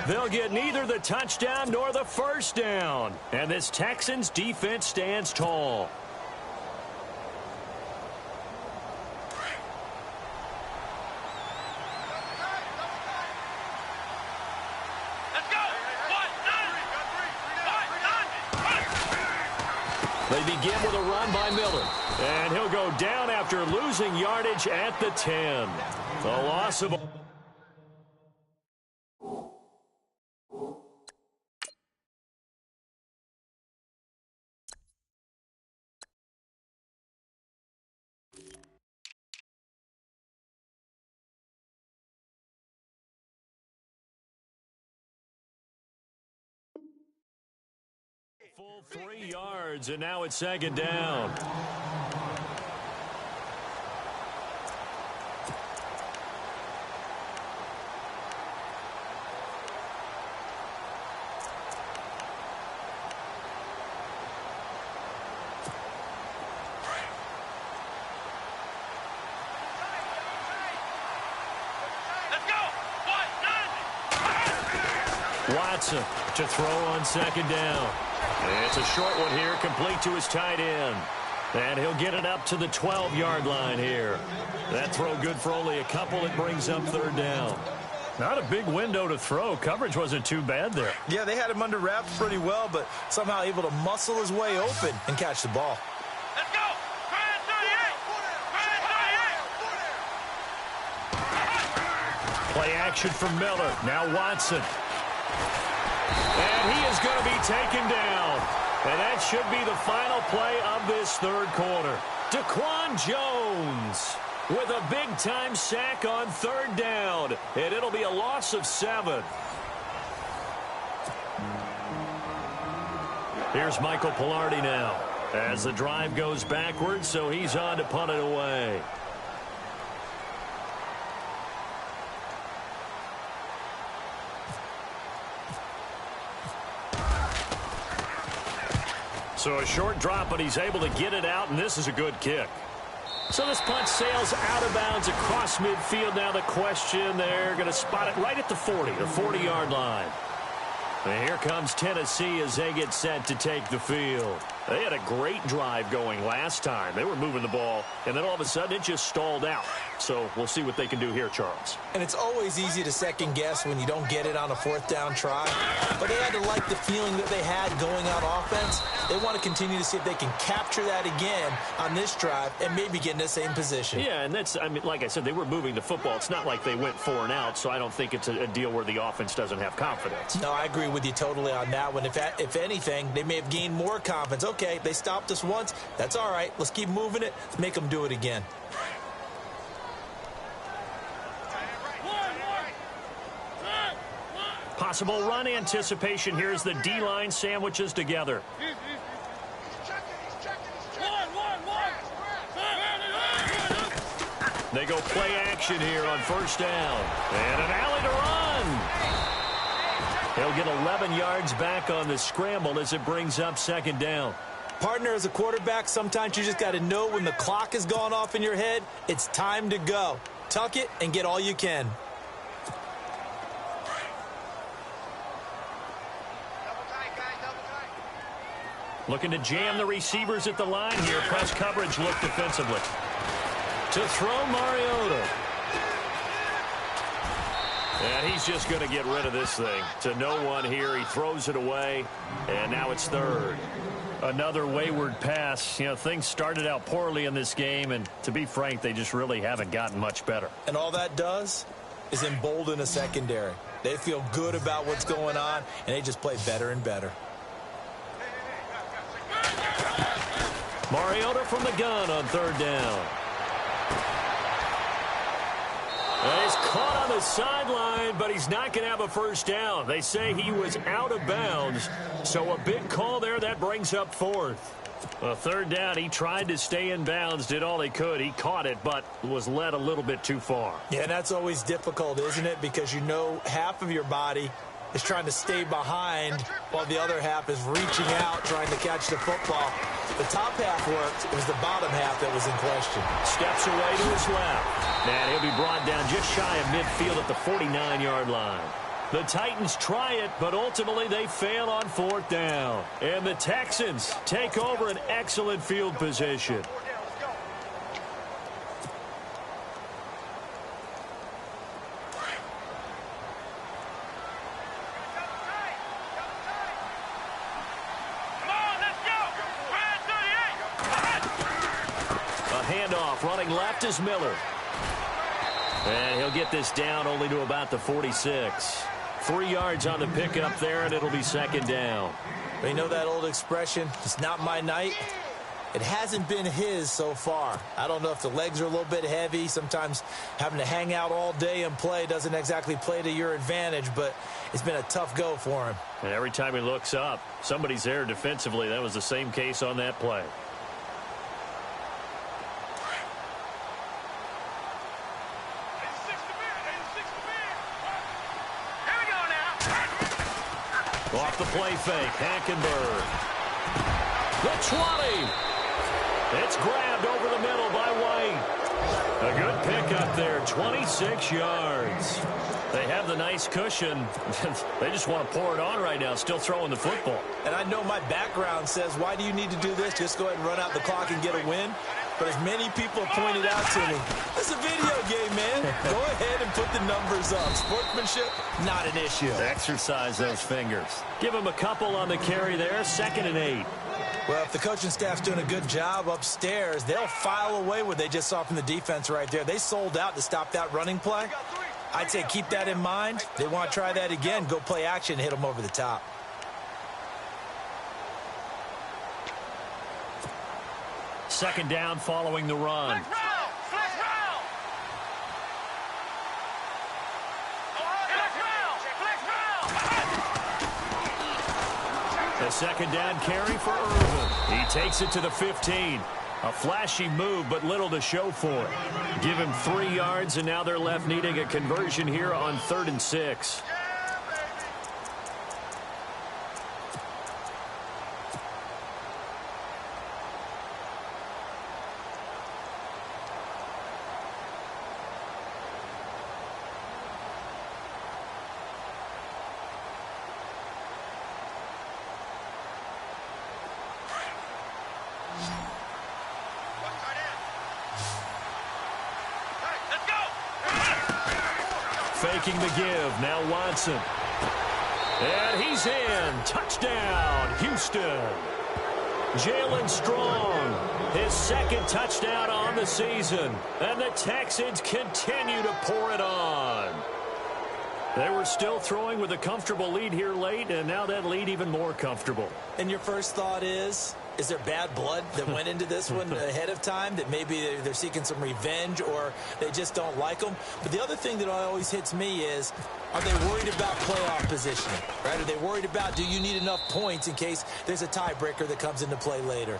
They'll get neither the touchdown nor the first down. And this Texans defense stands tall. They begin with a run by Miller. And he'll go down after losing yardage at the 10. The loss of... full 3 yards, and now it's second down. Watson to throw on second down. It's a short one here, complete to his tight end. And he'll get it up to the 12-yard line here. That throw good for only a couple. It brings up third down. Not a big window to throw. Coverage wasn't too bad there. Yeah, they had him under wraps pretty well, but somehow able to muscle his way open and catch the ball. Let's go! Grand 38! Play action from Miller. Now Watson. And he is going to be taken down. And that should be the final play of this third quarter. Daquan Jones with a big-time sack on third down. And it'll be a loss of 7. Here's Michael Pilardi now as the drive goes backwards, so he's on to punt it away. So a short drop, but he's able to get it out, and this is a good kick. So this punt sails out of bounds across midfield. Now the question, they're going to spot it right at the 40, the 40-yard line. And here comes Tennessee as they get set to take the field. They had a great drive going last time. They were moving the ball, and then all of a sudden it just stalled out. So we'll see what they can do here, Charles. And it's always easy to second guess when you don't get it on a fourth down try. But they had to like the feeling that they had going on offense. They want to continue to see if they can capture that again on this drive and maybe get in the same position. Yeah, and that's, I mean, like I said, they were moving the football. It's not like they went 4 and out, so I don't think it's a deal where the offense doesn't have confidence. No, I agree with you totally on that one. If anything, they may have gained more confidence. Okay, they stopped us once. That's all right. Let's keep moving it. Make them do it again. Possible run anticipation. Here's the D-line sandwiches together. They go play action here on first down. And an alley to run. He'll get 11 yards back on the scramble as it brings up second down. Partner, as a quarterback, sometimes you just got to know when the clock has gone off in your head, it's time to go. Tuck it and get all you can. Looking to jam the receivers at the line here. Press coverage look defensively. To throw Mariota. And he's just going to get rid of this thing. To no one here. He throws it away. And now it's third. Another wayward pass. You know, things started out poorly in this game. And to be frank, they just really haven't gotten much better. And all that does is embolden a secondary. They feel good about what's going on. And they just play better and better. Mariota from the gun on third down. And he's caught on the sideline, but he's not going to have a first down. They say he was out of bounds, so a big call there. That brings up fourth. Third down, he tried to stay in bounds, did all he could. He caught it, but was led a little bit too far. Yeah, that's always difficult, isn't it? Because you know half of your body is trying to stay behind while the other half is reaching out, trying to catch the football. The top half worked. It was the bottom half that was in question. Steps away to his left. And he'll be brought down just shy of midfield at the 49-yard line. The Titans try it, but ultimately they fail on fourth down. And the Texans take over an excellent field position. Running left is Miller. And he'll get this down only to about the 46. 3 yards on the pickup there, and it'll be second down. But you know that old expression, it's not my night? It hasn't been his so far. I don't know if the legs are a little bit heavy. Sometimes having to hang out all day and play doesn't exactly play to your advantage, but it's been a tough go for him. And every time he looks up, somebody's there defensively. That was the same case on that play. Off the play fake, Hackenberg. The 20. It's grabbed over the middle by White. A good pickup there, 26 yards. They have the nice cushion. They just want to pour it on right now, still throwing the football. And I know my background says, why do you need to do this? Just go ahead and run out the clock and get a win. But as many people have pointed out to me, it's a video game, man. Go ahead and put the numbers up. Sportsmanship, not an issue. Exercise those fingers. Give him a couple on the carry there, 2nd and 8. Well, if the coaching staff's doing a good job upstairs, they'll file away what they just saw from the defense right there. They sold out to stop that running play. I'd say keep that in mind. They want to try that again. Go play action and hit them over the top. Second down following the run. The second down carry for Irvin. He takes it to the 15. A flashy move, but little to show for it. Give him 3 yards, and now they're left needing a conversion here on 3rd and 6. Faking the give. Now Watson. And he's in. Touchdown, Houston. Jalen Strong, his 2nd touchdown on the season. And the Texans continue to pour it on. They were still throwing with a comfortable lead here late, and now that lead even more comfortable. And your first thought is there bad blood that went into this one ahead of time, that maybe they're seeking some revenge or they just don't like them? But the other thing that always hits me is, are they worried about playoff positioning? Right? Are they worried about, do you need enough points in case there's a tiebreaker that comes into play later?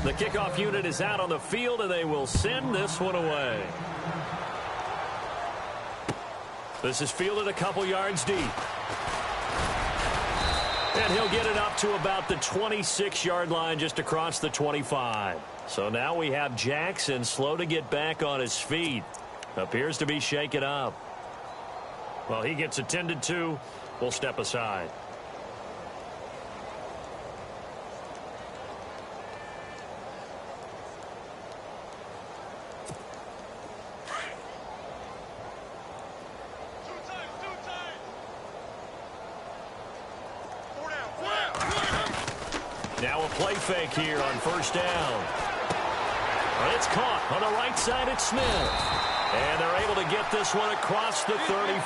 The kickoff unit is out on the field, and they will send this one away. This is fielded a couple yards deep. And he'll get it up to about the 26-yard line, just across the 25. So now we have Jackson slow to get back on his feet. Appears to be shaken up. Well, he gets attended to. We'll step aside. Now a play fake here on 1st down. It's caught on the right side at Smith. And they're able to get this one across the 35.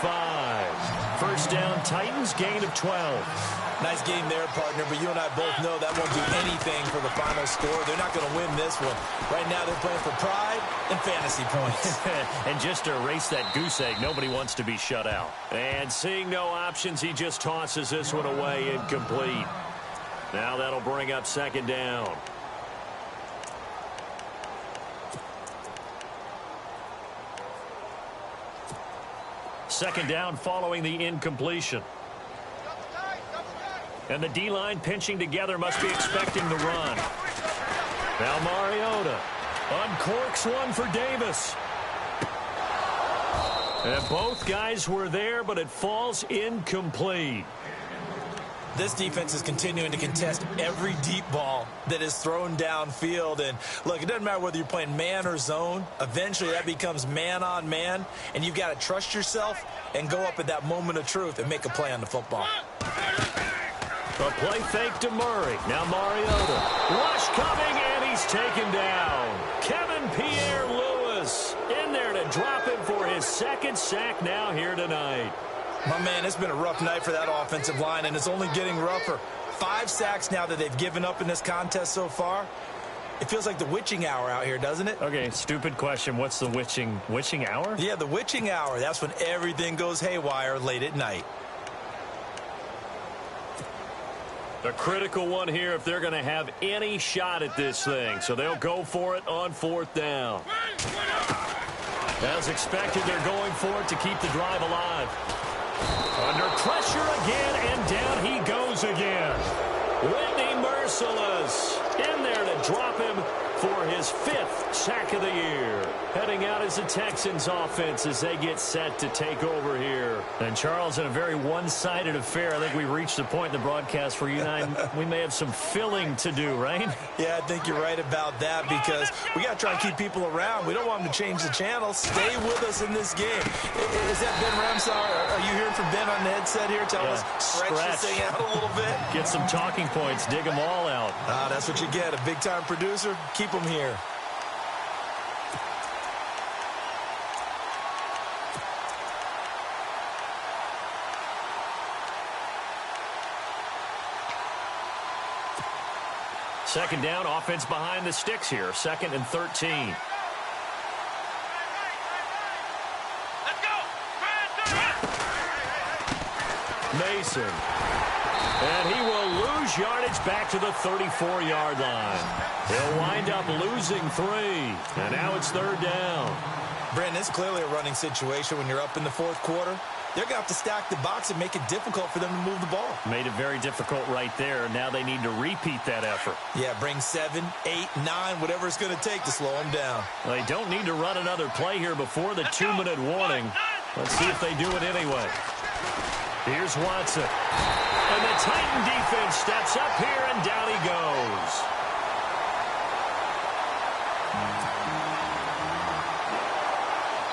1st down, Titans, gain of 12. Nice game there, partner, but you and I both know that won't do anything for the final score. They're not going to win this one. Right now they're playing for pride and fantasy points. And just to erase that goose egg, nobody wants to be shut out. And seeing no options, he just tosses this one away, incomplete. Now that'll bring up 2nd down. Second down following the incompletion. And the D-line pinching together, must be expecting the run. Now Mariota uncorks one for Davis. And both guys were there, but it falls incomplete. This defense is continuing to contest every deep ball that is thrown downfield. And look, it doesn't matter whether you're playing man or zone. Eventually that becomes man on man, and you've got to trust yourself and go up at that moment of truth and make a play on the football. A play fake to Murray. Now Mariota. Rush coming, and he's taken down. Kevin Pierre-Louis in there to drop him for his second sack now here tonight. My man, it's been a rough night for that offensive line, and it's only getting rougher. 5 sacks now that they've given up in this contest so far. It feels like the witching hour out here, doesn't it? Okay, stupid question. What's the witching hour? Yeah, the witching hour. That's when everything goes haywire late at night. A critical one here if they're going to have any shot at this thing. So they'll go for it on 4th down. As expected, they're going for it to keep the drive alive. Under pressure again, and down he goes again. Whitney Merciless in there to drop him for his 5th sack of the year. Heading out as the Texans offense as they get set to take over here. And Charles, in a very one-sided affair, I think we reached the point in the broadcast where you and I, we may have some filling to do, right? Yeah, I think you're right about that because we got to try and keep people around. We don't want them to change the channel. Stay with us in this game. Is that Ben Ramsar? Are you hearing from Ben on the headset here? Tell us, stretch this thing out a little bit. Get some talking points. Dig them all out. That's what you get. A big-time producer. Keep them here. Second down, offense behind the sticks here. 2nd and 13. Let's go. Mason. And he will lose yardage back to the 34-yard line. He'll wind up losing 3. And now it's 3rd down. Brandon, it's clearly a running situation when you're up in the 4th quarter. They're going to have to stack the box and make it difficult for them to move the ball. Made it very difficult right there. Now they need to repeat that effort. Yeah, bring 7, 8, 9, whatever it's going to take to slow them down. They don't need to run another play here before the 2-minute warning. Let's see if they do it anyway. Here's Watson. And the Titan defense steps up here, and down he goes.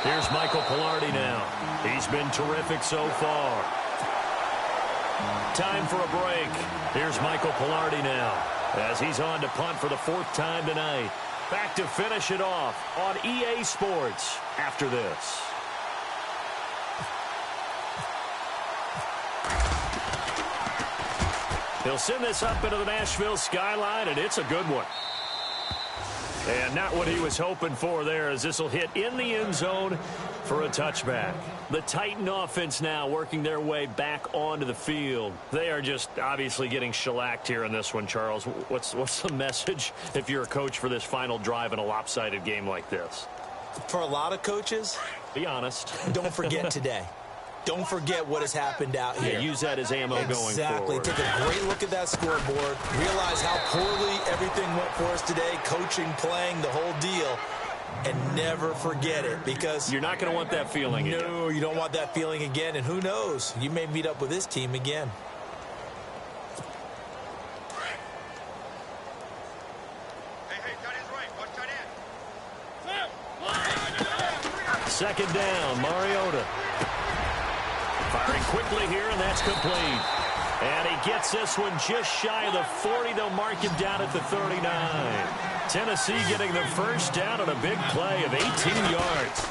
Here's Michael Pilardi now. He's been terrific so far. Time for a break. Here's Michael Pilardi now as he's on to punt for the 4th time tonight. Back to finish it off on EA Sports after this. He'll send this up into the Nashville skyline, and it's a good one. And not what he was hoping for there, as this will hit in the end zone for a touchback. The Titan offense now working their way back onto the field. They are just obviously getting shellacked here in this one, Charles. What's the message if you're a coach for this final drive in a lopsided game like this? For a lot of coaches, be honest. Don't forget today. Don't forget what has happened out here. Yeah, use that as ammo going forward. Exactly. Take a great look at that scoreboard. Realize how poorly everything went for us today. Coaching, playing, the whole deal. And never forget it because you're not going to want that feeling again. No, you don't want that feeling again. And who knows? You may meet up with this team again. Second down, Mariota. Firing quickly here, and that's complete. And he gets this one just shy of the 40. They'll mark him down at the 39. Tennessee getting the first down on a big play of 18 yards.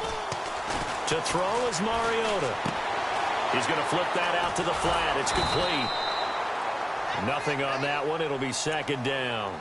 To throw is Mariota. He's going to flip that out to the flat. It's complete. Nothing on that one. It'll be second down.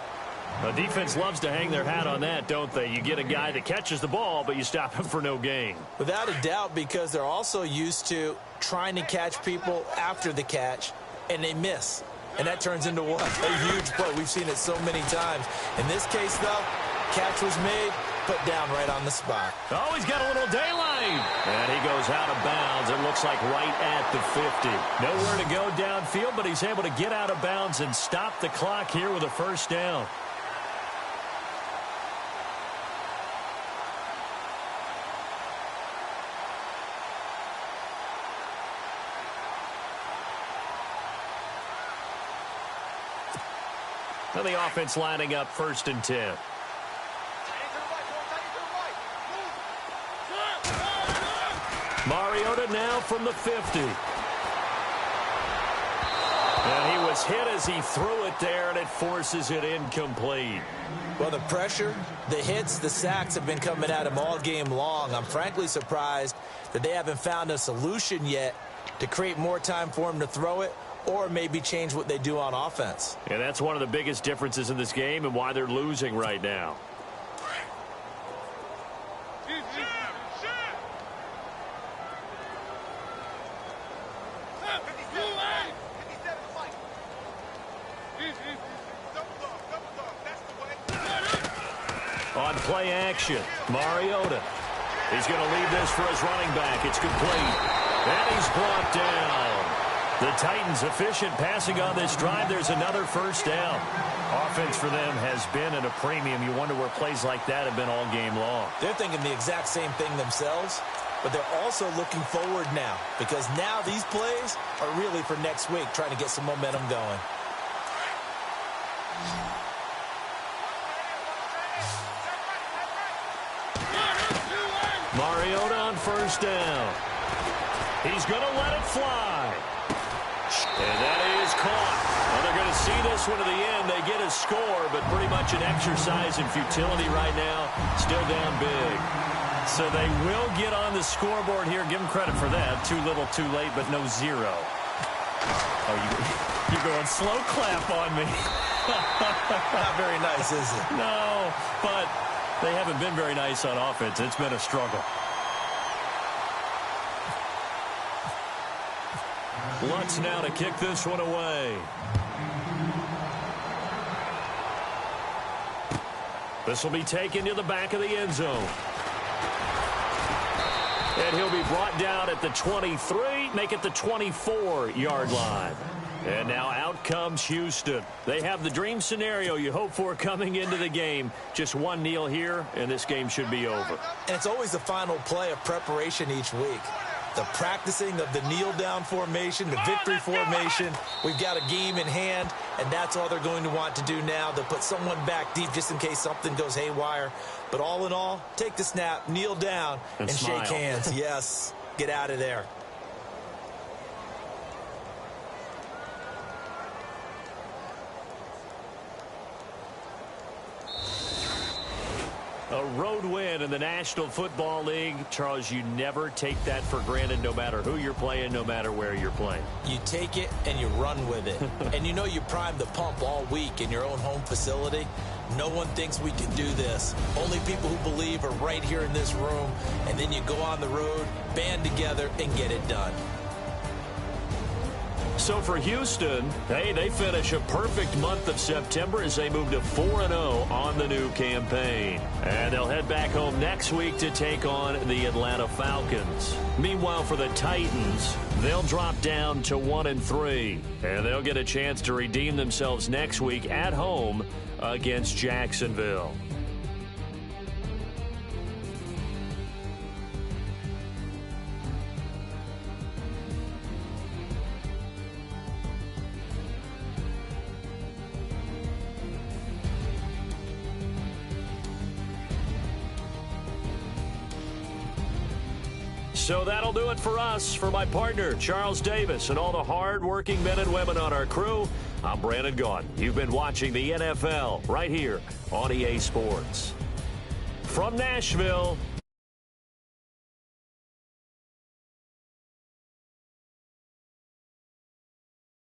The defense loves to hang their hat on that, don't they? You get a guy that catches the ball, but you stop him for no gain. Without a doubt, because they're also used to trying to catch people after the catch, and they miss. And that turns into what? A huge play. We've seen it so many times. In this case, though, catch was made, put down right on the spot. Oh, he's got a little daylight. And he goes out of bounds. It looks like right at the 50. Nowhere to go downfield, but he's able to get out of bounds and stop the clock here with a first down. And the offense lining up 1st and 10. Mariota now from the 50. And he was hit as he threw it there, and it forces it incomplete. Well, the pressure, the hits, the sacks have been coming at him all game long. I'm frankly surprised that they haven't found a solution yet to create more time for him to throw it or maybe change what they do on offense. And that's one of the biggest differences in this game and why they're losing right now. On play action, Mariota. He's going to leave this for his running back. It's complete. And he's brought down. The Titans efficient passing on this drive. There's another first down. Offense for them has been at a premium. You wonder where plays like that have been all game long. They're thinking the exact same thing themselves, but they're also looking forward now because now these plays are really for next week, trying to get some momentum going. Mariota on first down. He's going to let it fly. And that is caught. Well, they're going to see this one to the end. They get a score, but pretty much an exercise in futility right now. Still down big. So they will get on the scoreboard here. Give them credit for that. Too little, too late, but no zero. Oh, you're going slow clap on me. Not very nice, is it? No, but they haven't been very nice on offense. It's been a struggle. Lutz now to kick this one away. This will be taken to the back of the end zone. And he'll be brought down at the 23, make it the 24-yard line. And now out comes Houston. They have the dream scenario you hope for coming into the game. Just one kneel here, and this game should be over. And it's always the final play of preparation each week. The practicing of the kneel-down formation, the victory formation. We've got a game in hand, and that's all they're going to want to do now. They'll put someone back deep just in case something goes haywire. But all in all, take the snap, kneel down, and shake hands. Yes, get out of there. A road win in the National Football League. Charles, you never take that for granted no matter who you're playing, no matter where you're playing. You take it and you run with it. And you know you primed the pump all week in your own home facility. No one thinks we can do this. Only people who believe are right here in this room. And then you go on the road, band together, and get it done. So for Houston, hey, they finish a perfect month of September as they move to 4-0 on the new campaign. And they'll head back home next week to take on the Atlanta Falcons. Meanwhile, for the Titans, they'll drop down to 1-3. And they'll get a chance to redeem themselves next week at home against Jacksonville. So that'll do it for us. For my partner, Charles Davis, and all the hard-working men and women on our crew, I'm Brandon Gaudin. You've been watching the NFL right here on EA Sports. From Nashville,